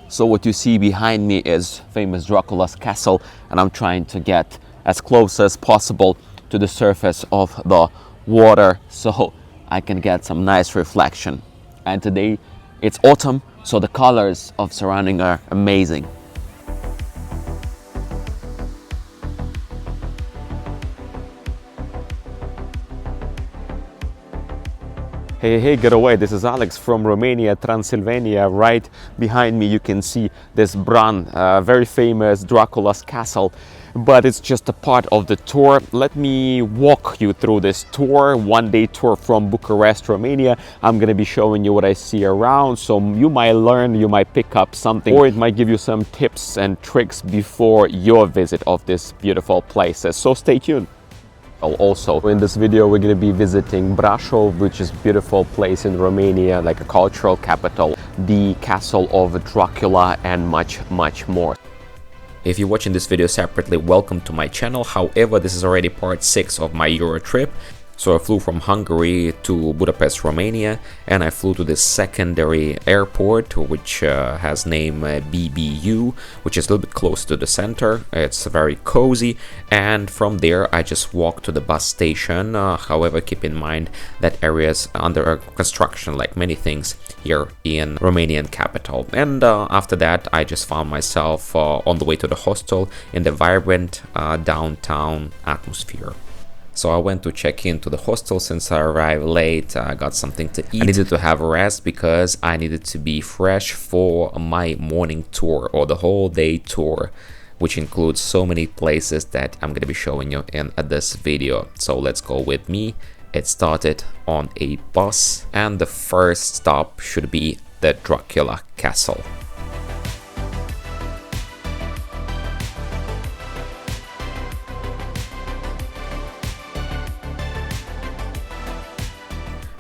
So what you see behind me is famous Dracula's castle, and I'm trying to get as close as possible to the surface of the water so I can get some nice reflection. And today it's autumn, so the colors of surrounding are amazing. Hey, get away. This is Alex from Romania, Transylvania. Right behind me you can see this Bran, very famous Dracula's castle, but it's just a part of the tour. Let me walk you through this tour, one-day tour from Bucharest, Romania. I'm gonna be showing you what I see around, so you might learn, you might pick up something, or it might give you some tips and tricks before your visit of these beautiful places. So stay tuned. Also, in this video we're going to be visiting Brașov, which is a beautiful place in Romania, like a cultural capital, the castle of Dracula, and much more. If you're watching this video separately, welcome to my channel. However, this is already part 6 of my Euro trip. So I flew from Hungary to Budapest, Romania, and I flew to this secondary airport, which has name BBU, which is a little bit close to the center. It's very cozy, and from there I just walked to the bus station. However, keep in mind that area is under construction, like many things here in Romanian capital. And after that, I just found myself on the way to the hostel in the vibrant downtown atmosphere. So I went to check into the hostel since I arrived late. I got something to eat. I needed to have a rest because I needed to be fresh for my morning tour, or the whole day tour, which includes so many places that I'm going to be showing you in this video. So let's go with me. It started on a bus, and the first stop should be the Dracula Castle.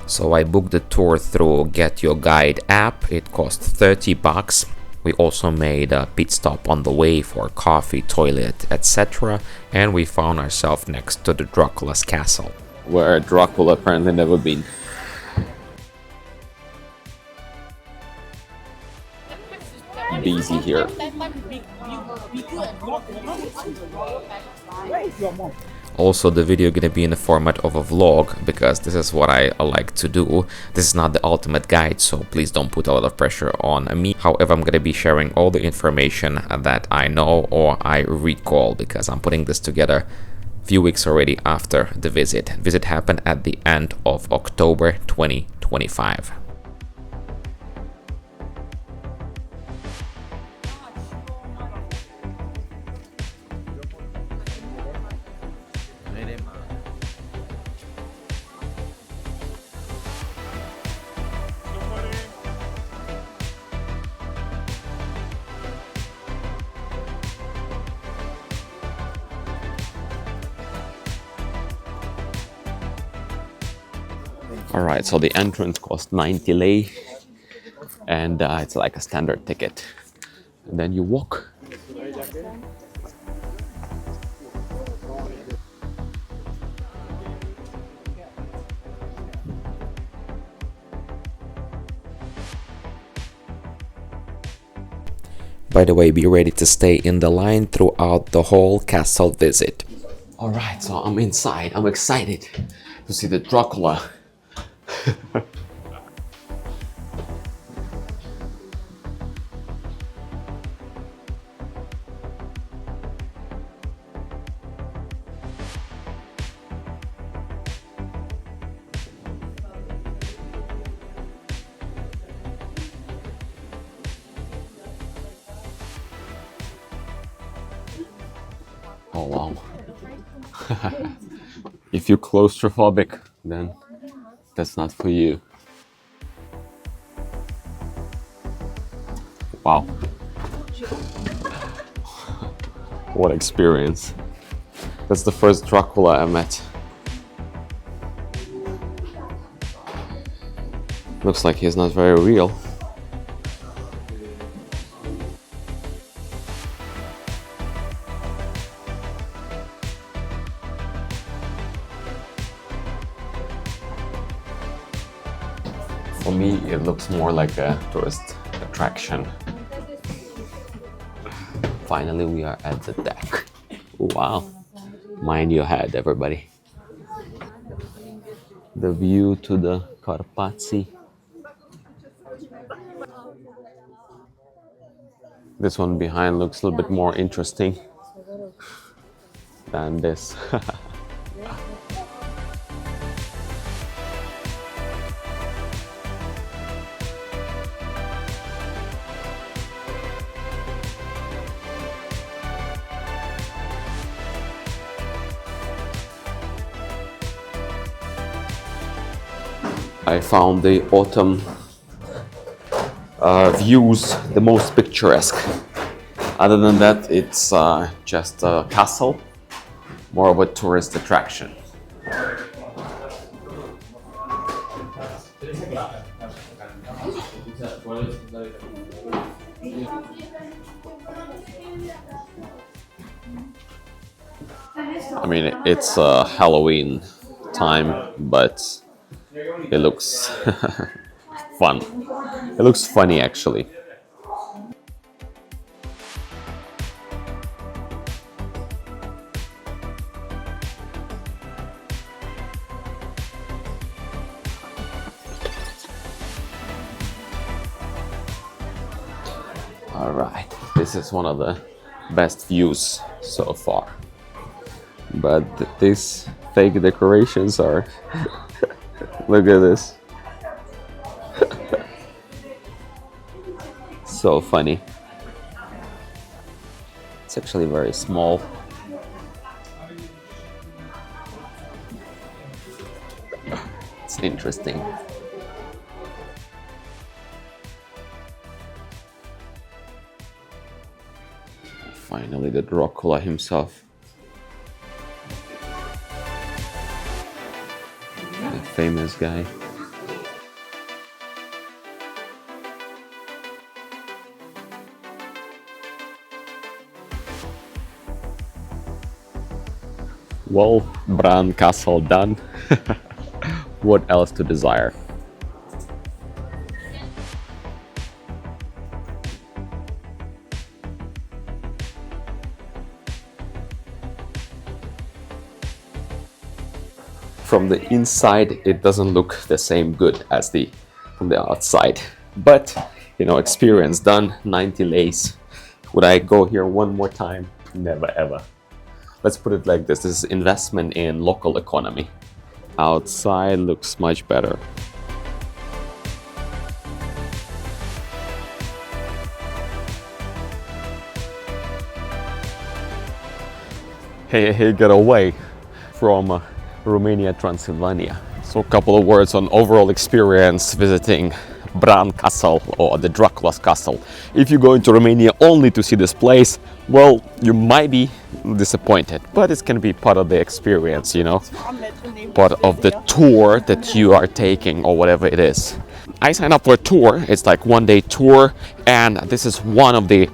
So I booked the tour through Get Your Guide app. It cost 30 bucks. We also made a pit stop on the way for coffee, toilet, etc. And we found ourselves next to the Dracula's castle, where Dracula apparently never been. Busy here. Also, the video gonna be in the format of a vlog, because this is what I like to do. This is not the ultimate guide, so please don't put a lot of pressure on me. However, I'm gonna be sharing all the information that I know or I recall, because I'm putting this together a few weeks already after the visit. Visit happened at the end of October 2025. Alright, so the entrance cost 90 lei, and it's like a standard ticket. And then you walk. By the way, be ready to stay in the line throughout the whole castle visit. Alright, so I'm inside. I'm excited to see the Dracula. Oh wow. If you're claustrophobic, then that's not for you. Wow. What experience. That's the first Dracula I met. Looks like he's not very real. For me, it looks more like a tourist attraction. Finally, we are at the deck. Wow. Mind your head, everybody. The view to the Carpazi. This one behind looks a little bit more interesting than this. I found the autumn views the most picturesque. Other than that, it's just a castle, more of a tourist attraction. I mean, it's Halloween time, but it looks fun. It looks funny, actually. All right, this is one of the best views so far. But these fake decorations are... Look at this. So funny. It's actually very small. It's interesting. Finally, the Dracula himself. The famous guy. Well, Bran Castle done. What else to desire? From the inside, it doesn't look the same good as from the outside. But, you know, experience done, 90 lays. Would I go here one more time? Never ever. Let's put it like this is investment in local economy. Outside looks much better. Hey, get away from Romania, Transylvania. So a couple of words on overall experience visiting Bran Castle or the Dracula's Castle. If you go into Romania only to see this place, well, you might be disappointed, but it's going to be part of the experience, you know, part of the tour that you are taking or whatever it is. I signed up for a tour. It's like one-day tour, and this is one of the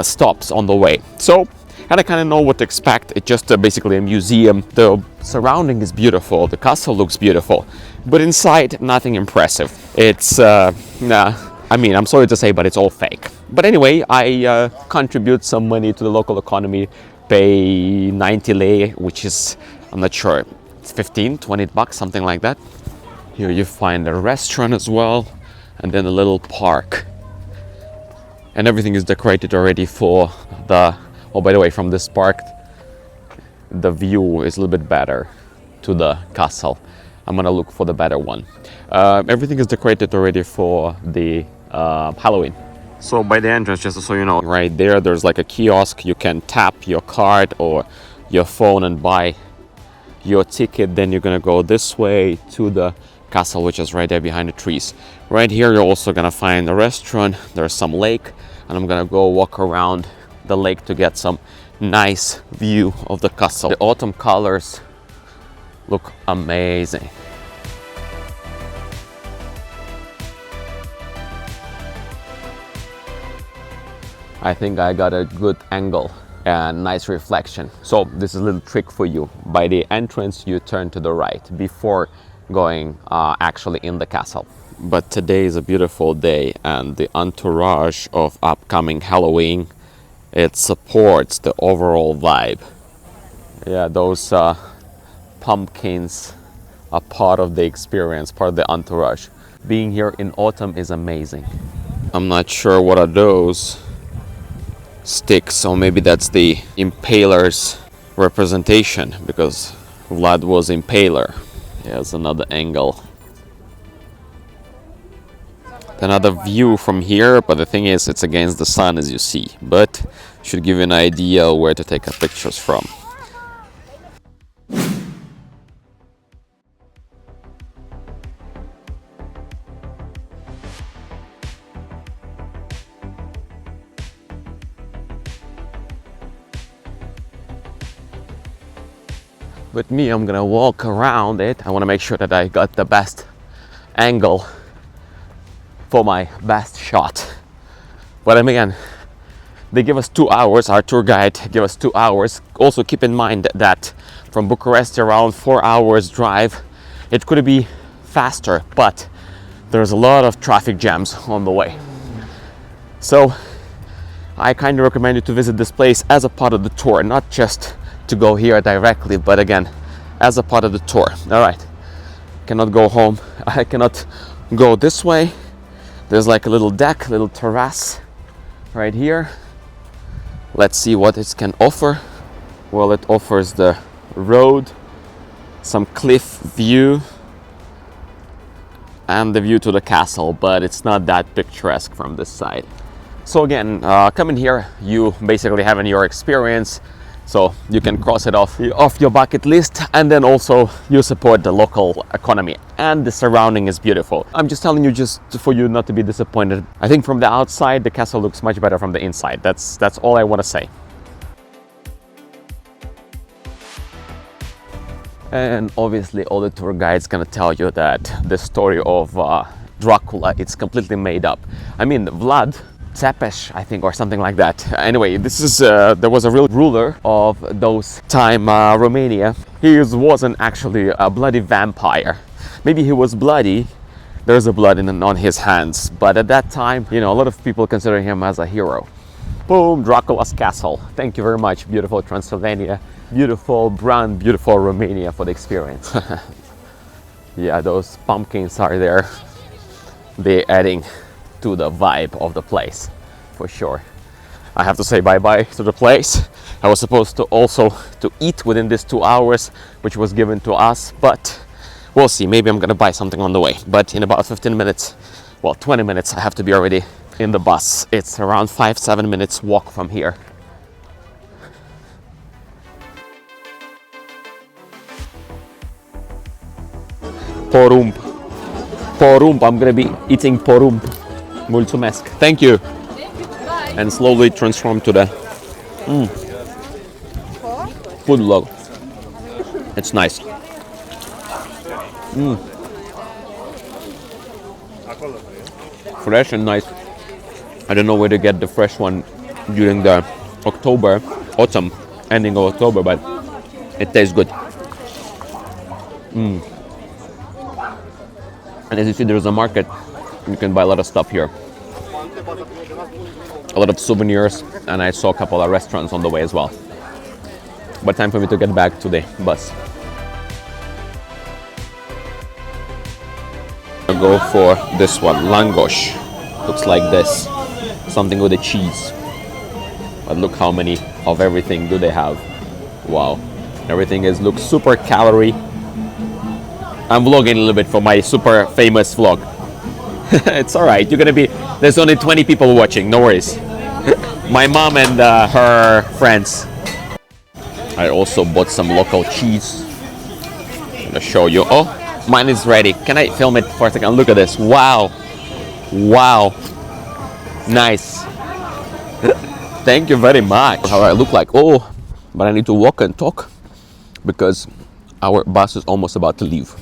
stops on the way. So, and I kind of know what to expect. It's just basically a museum. The surrounding is beautiful. The castle looks beautiful, but inside, nothing impressive. It's, I mean, I'm sorry to say, but it's all fake. But anyway, I contribute some money to the local economy, pay 90 lei, which is, I'm not sure, it's 15, 20 bucks, something like that. Here you find a restaurant as well, and then a little park. And everything is decorated already for the... Oh, by the way, from this park, the view is a little bit better to the castle. I'm gonna look for the better one. Everything is decorated already for the Halloween. So by the entrance, just so you know, right there, there's like a kiosk. You can tap your card or your phone and buy your ticket. Then you're gonna go this way to the castle, which is right there behind the trees. Right here, you're also gonna find a restaurant. There's some lake, and I'm gonna go walk around the lake to get some nice view of the castle. The autumn colors look amazing. I think I got a good angle and nice reflection. So this is a little trick for you. By the entrance, you turn to the right before going actually in the castle. But today is a beautiful day, and the entourage of upcoming Halloween it supports the overall vibe. Yeah, those pumpkins are part of the experience, part of the entourage. Being here in autumn is amazing. I'm not sure what are those sticks, or maybe that's the impaler's representation, because Vlad was impaler. Here's another angle. Another view from here, but the thing is it's against the sun, as you see, but should give you an idea where to take pictures from. With me, I'm gonna walk around it. I want to make sure that I got the best angle for my best shot. But again, they give us 2 hours. Our tour guide gave us 2 hours. Also keep in mind that from Bucharest around 4 hours drive. It could be faster, but there's a lot of traffic jams on the way. So I kind of recommend you to visit this place as a part of the tour, not just to go here directly, but again, as a part of the tour. All right, cannot go home. I cannot go this way. There's like a little deck, little terrace right here. Let's see what it can offer. Well, it offers the road, some cliff view, and the view to the castle, but it's not that picturesque from this side. So again, coming here, you basically having your experience. So you can cross it off your bucket list, and then also you support the local economy, and the surrounding is beautiful. I'm just telling you just for you not to be disappointed. I think from the outside the castle looks much better from the inside. That's all I want to say. And obviously all the tour guides gonna tell you that the story of Dracula, it's completely made up. I mean, Vlad Peleș, I think, or something like that. Anyway, this is there was a real ruler of those time Romania. He wasn't actually a bloody vampire. Maybe he was bloody. There's a blood on his hands, but at that time, you know, a lot of people consider him as a hero. Boom, Dracula's castle. Thank you very much. Beautiful Transylvania, beautiful Bran, beautiful Romania for the experience. Yeah, those pumpkins are there. They're adding to the vibe of the place, for sure. I have to say bye-bye to the place. I was supposed to also to eat within these 2 hours, which was given to us, but we'll see. Maybe I'm gonna buy something on the way. But in about 15 minutes, well, 20 minutes, I have to be already in the bus. It's around 5-7 minutes walk from here. Porumb. Porumb. I'm gonna be eating porumb. Mulțumesc. Thank you. And slowly transform to the food log. It's nice. Fresh and nice. I don't know where to get the fresh one during the autumn, ending of October, but it tastes good. And as you see, there's a market. You can buy a lot of stuff here. A lot of souvenirs, and I saw a couple of restaurants on the way as well. But time for me to get back to the bus. I'll go for this one, langosh. Looks like this. Something with a cheese. But look how many of everything do they have. Wow. Everything looks super calorie. I'm vlogging a little bit for my super famous vlog. It's alright, there's only 20 people watching, no worries. My mom and her friends. I also bought some local cheese. I'm gonna show you. Oh, mine is ready. Can I film it for a second? Look at this. Wow. Wow. Nice. Thank you very much. How I look like. Oh, but I need to walk and talk because our bus is almost about to leave.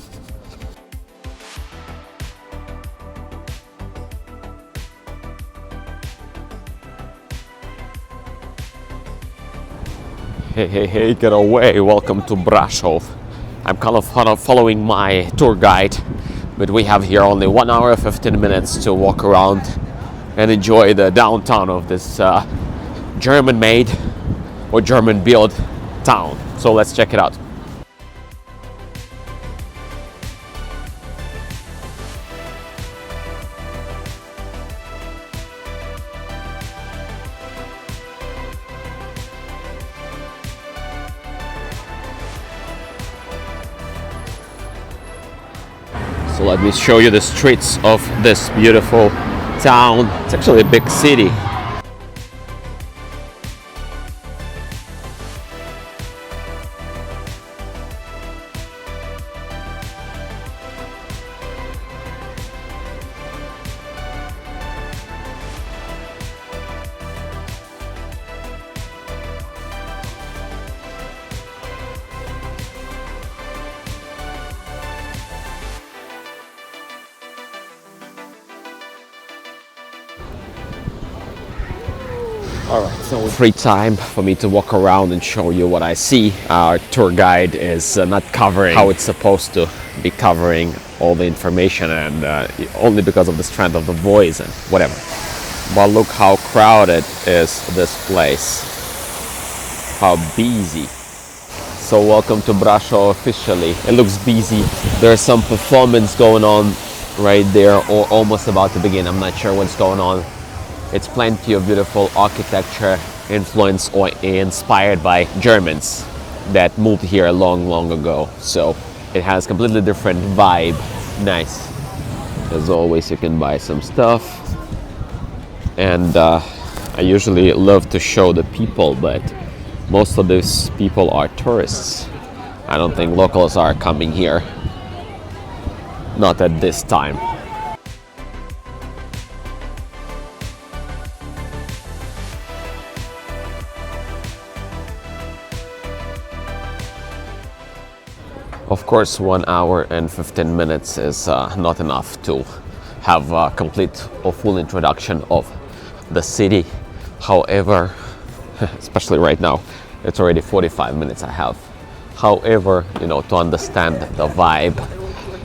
Hey, get away. Welcome to Brasov. I'm kind of following my tour guide, but we have here only 1 hour 15 minutes to walk around and enjoy the downtown of this German made or German built town. So let's check it out. So let me show you the streets of this beautiful town. It's actually a big city. Alright, so free time for me to walk around and show you what I see. Our tour guide is not covering how it's supposed to be covering all the information, and only because of the strength of the voice and whatever. But look how crowded is this place. How busy. So welcome to Brașov officially. It looks busy. There's some performance going on right there, or almost about to begin. I'm not sure what's going on. It's plenty of beautiful architecture influenced or inspired by Germans that moved here long ago. So it has completely different vibe. Nice. As always, you can buy some stuff. And I usually love to show the people, but most of these people are tourists. I don't think locals are coming here. Not at this time. Of course, 1 hour and 15 minutes is not enough to have a complete or full introduction of the city. However, especially right now, it's already 45 minutes I have. However, you know, to understand the vibe,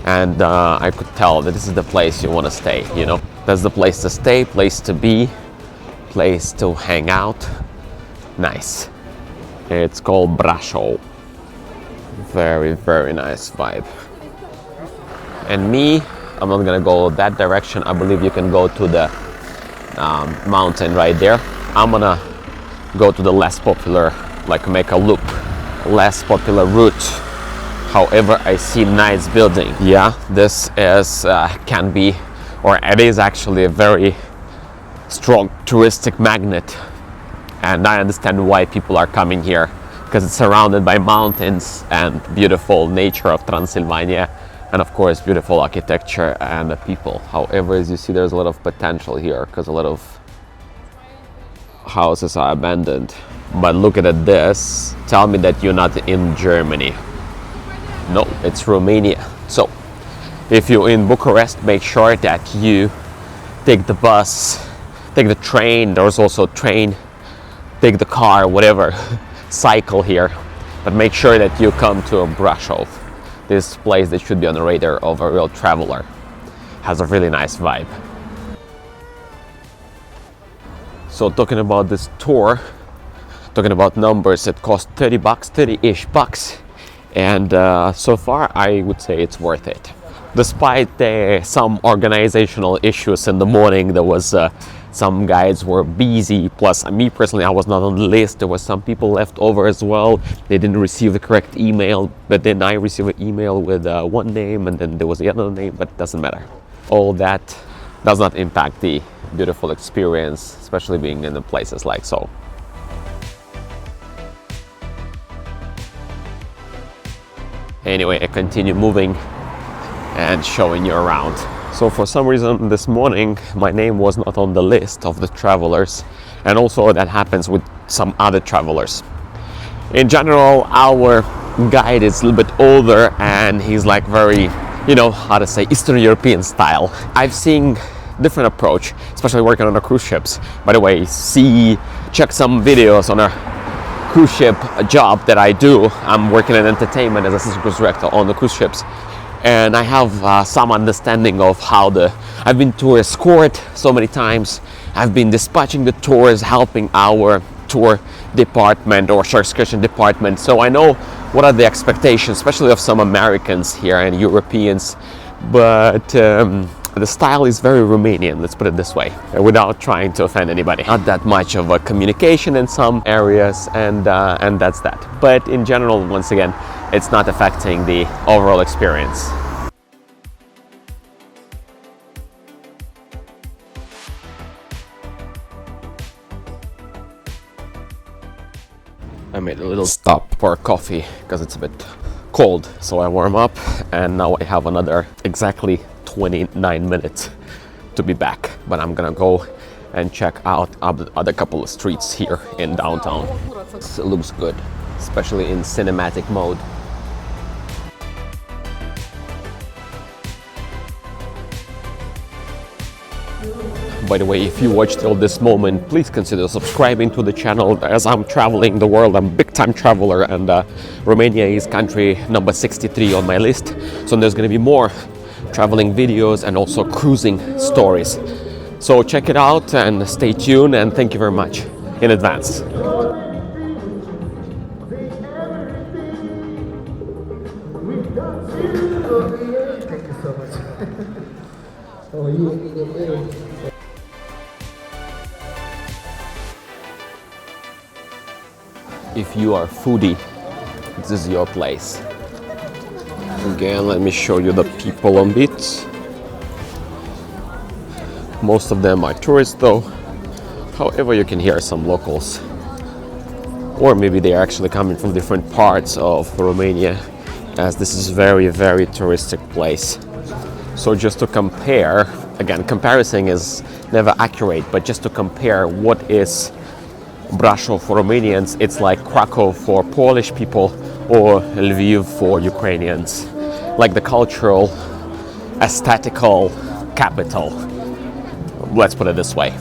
and I could tell that this is the place you want to stay, you know. That's the place to stay, place to be, place to hang out. Nice. It's called Brasov. Very nice vibe. And me, I'm not gonna go that direction. I believe you can go to the mountain right there. I'm gonna go to the less popular, like make a loop, less popular route. However, I see nice building. Yeah, this is can be, or it is actually a very strong touristic magnet, and I understand why people are coming here, because it's surrounded by mountains and beautiful nature of Transylvania, and of course beautiful architecture and the people. However, as you see, there's a lot of potential here because a lot of houses are abandoned. But look at this. Tell me that you're not in Germany. No, it's Romania. So if you're in Bucharest, make sure that you take the bus, take the train. There's also a train, take the car, whatever. Cycle here, but make sure that you come to Brașov. This place that should be on the radar of a real traveler. Has a really nice vibe. So talking about this tour, talking about numbers, it cost 30 bucks, 30-ish bucks, and so far I would say it's worth it. Despite some organizational issues in the morning, there was some guides were busy, plus me personally, I was not on the list. There was some people left over as well. They didn't receive the correct email, but then I received an email with one name, and then there was the other name, but it doesn't matter. All that does not impact the beautiful experience, especially being in the places like so. Anyway, I continue moving and showing you around. So for some reason this morning my name was not on the list of the travelers, and also that happens with some other travelers. In general, our guide is a little bit older and he's like very, you know, how to say, Eastern European style. I've seen different approach, especially working on the cruise ships. By the way, check some videos on a cruise ship job that I do. I'm working in entertainment as assistant cruise director on the cruise ships. And I have some understanding of how I've been tour escort so many times. I've been dispatching the tours, helping our tour department or excursion department, so I know what are the expectations, especially of some Americans here and Europeans, but the style is very Romanian, let's put it this way, without trying to offend anybody. Not that much of a communication in some areas, and that's that. But in general, once again, it's not affecting the overall experience. I made a little stop for coffee because it's a bit cold, so I warm up, and now I have another exactly 29 minutes to be back, but I'm gonna go and check out other couple of streets here in downtown. It looks good, especially in cinematic mode. By the way, if you watched till this moment, please consider subscribing to the channel, as I'm traveling the world. I'm a big time traveler, and Romania is country number 63 on my list, so there's gonna be more traveling videos and also cruising stories. So check it out and stay tuned, and thank you very much in advance. Thank you so much. How are you? If you are a foodie, this is your place. Again, let me show you the people on beat. Most of them are tourists though. However, you can hear some locals. Or maybe they are actually coming from different parts of Romania, as this is very, very touristic place. So just to compare, again, comparison is never accurate, but just to compare what is Brașov for Romanians, it's like Krakow for Polish people or Lviv for Ukrainians, like the cultural, aesthetical capital. Let's put it this way.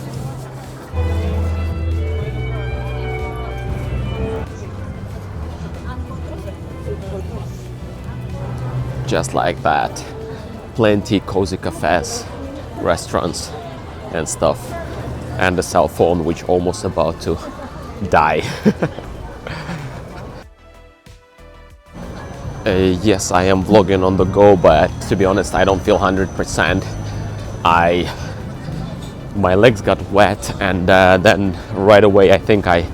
Just like that, plenty cozy cafes, restaurants and stuff, and the cell phone which almost about to die. Yes, I am vlogging on the go, but to be honest, I don't feel 100%. My legs got wet, and then right away I think I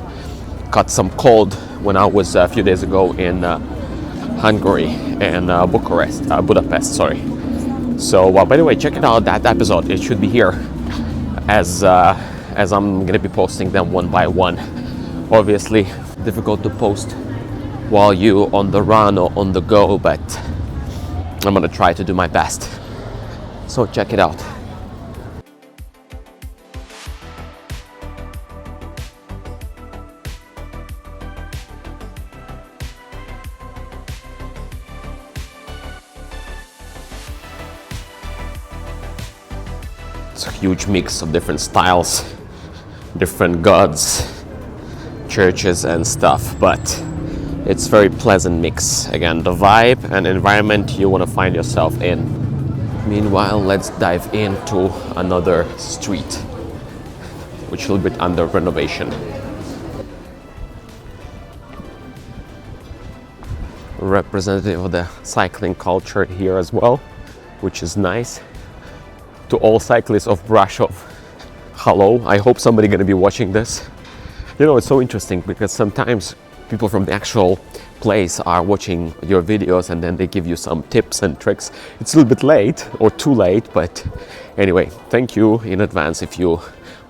caught some cold when I was a few days ago in Hungary and Budapest, sorry. So by the way, check it out, that episode, it should be here, as I'm gonna be posting them one by one. Obviously difficult to post while you on the run or on the go, but I'm gonna try to do my best. So check it out. It's a huge mix of different styles, different gods, churches and stuff, but it's very pleasant mix. Again, the vibe and environment you want to find yourself in. Meanwhile, let's dive into another street, which is a little bit under renovation. Representative of the cycling culture here as well, which is nice. To all cyclists of Brașov, hello, I hope somebody gonna be watching this. You know, it's so interesting because sometimes people from the actual place are watching your videos and then they give you some tips and tricks. It's a little bit late or too late, but anyway, thank you in advance if you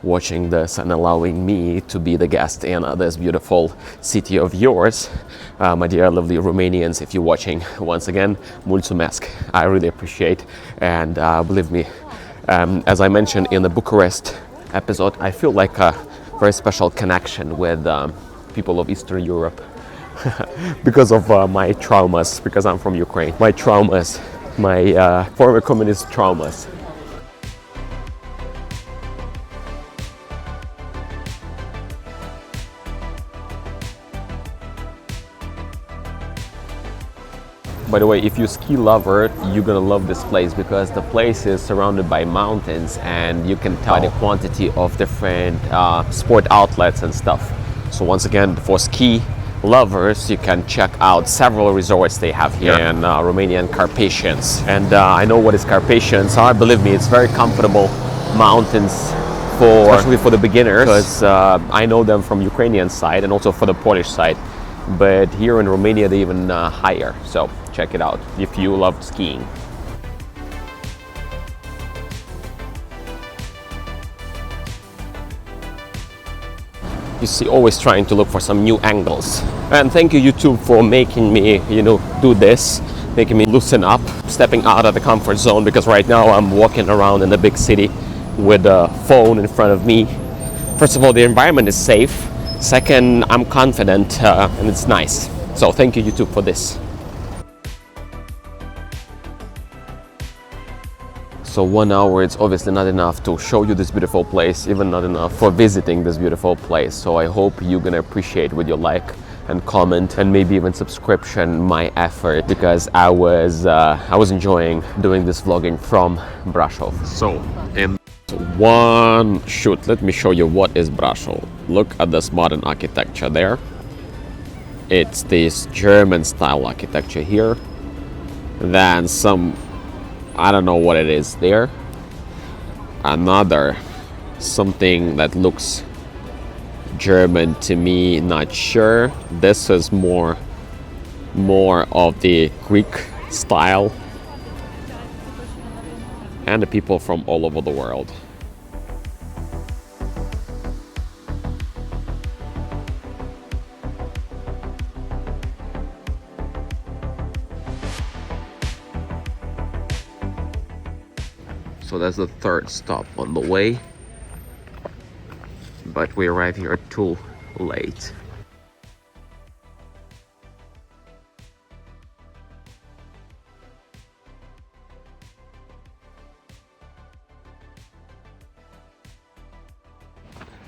watching this and allowing me to be the guest in this beautiful city of yours. My dear lovely Romanians, if you're watching, once again, mulțumesc. I really appreciate, and believe me, as I mentioned in the Bucharest episode, I feel like a very special connection with people of Eastern Europe because of my traumas, because I'm from Ukraine. My traumas, my former communist traumas. By the way, if you're a ski lover, you're gonna love this place because the place is surrounded by mountains and you can tell the quantity of different sport outlets and stuff. So once again, for ski lovers, you can check out several resorts they have here in Romanian Carpathians. And I know what is Carpathians are. Believe me, it's very comfortable mountains, especially for the beginners, because I know them from Ukrainian side and also for the Polish side. But here in Romania, they're even higher. So check it out if you love skiing. You see, always trying to look for some new angles. And thank you, YouTube, for making me, do this, making me loosen up, stepping out of the comfort zone, because right now I'm walking around in the big city with a phone in front of me. First of all, the environment is safe. Second, I'm confident and it's nice. So thank you, YouTube, for this. So 1 hour, it's obviously not enough to show you this beautiful place, even not enough for visiting this beautiful place. So I hope you're gonna appreciate with your like and comment and maybe even subscription my effort, because I was enjoying doing this vlogging from Brașov. So in one shoot, let me show you what is Brașov. Look at this modern architecture there. It's this German style architecture here. Then some, I don't know what it is there. Another something that looks German to me, not sure. This is more of the Greek style. And the people from all over the world. So that's the third stop on the way, but we arrived here too late.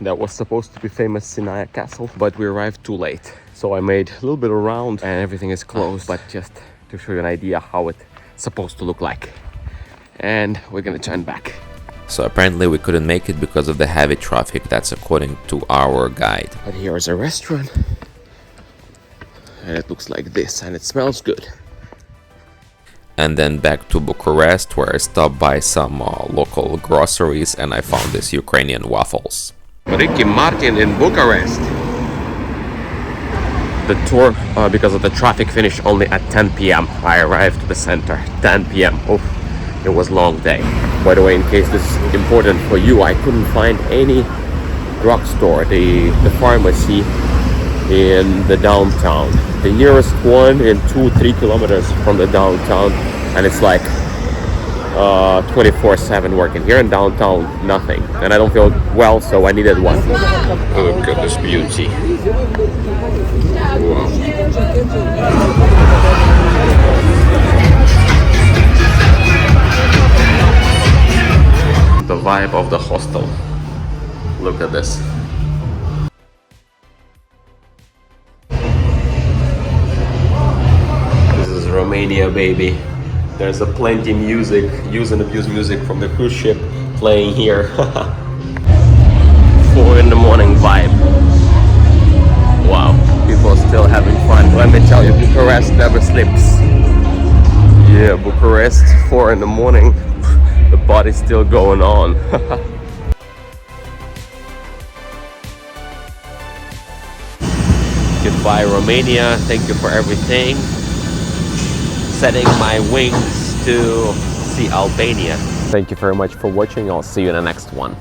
That was supposed to be famous Sinaia Castle, but we arrived too late. So I made a little bit around and everything is closed, but just to show you an idea how it's supposed to look like. And we're gonna turn back. So apparently we couldn't make it because of the heavy traffic. That's according to our guide. But here is a restaurant. And it looks like this and it smells good. And then back to Bucharest, where I stopped by some local groceries and I found these Ukrainian waffles. Ricky Martin in Bucharest. The tour, because of the traffic, finished only at 10 p.m. I arrived to the center, 10 p.m. Oh, it was a long day. By the way, in case this is important for you, I couldn't find any drugstore, the pharmacy in the downtown. The nearest one in 2-3 kilometers from the downtown, and it's like 24/7 working. Here in downtown, nothing. And I don't feel well, so I needed one. Look at this beauty. Wow. The vibe of the hostel. Look at this. This is Romania, baby. There's a plenty music, use and abuse music from the cruise ship playing here. 4 in the morning vibe. Wow, people are still having fun. Let me tell you, Bucharest never sleeps. Yeah, Bucharest, 4 in the morning. The party's still going on. Goodbye, Romania. Thank you for everything. Setting my wings to see Albania. Thank you very much for watching. I'll see you in the next one.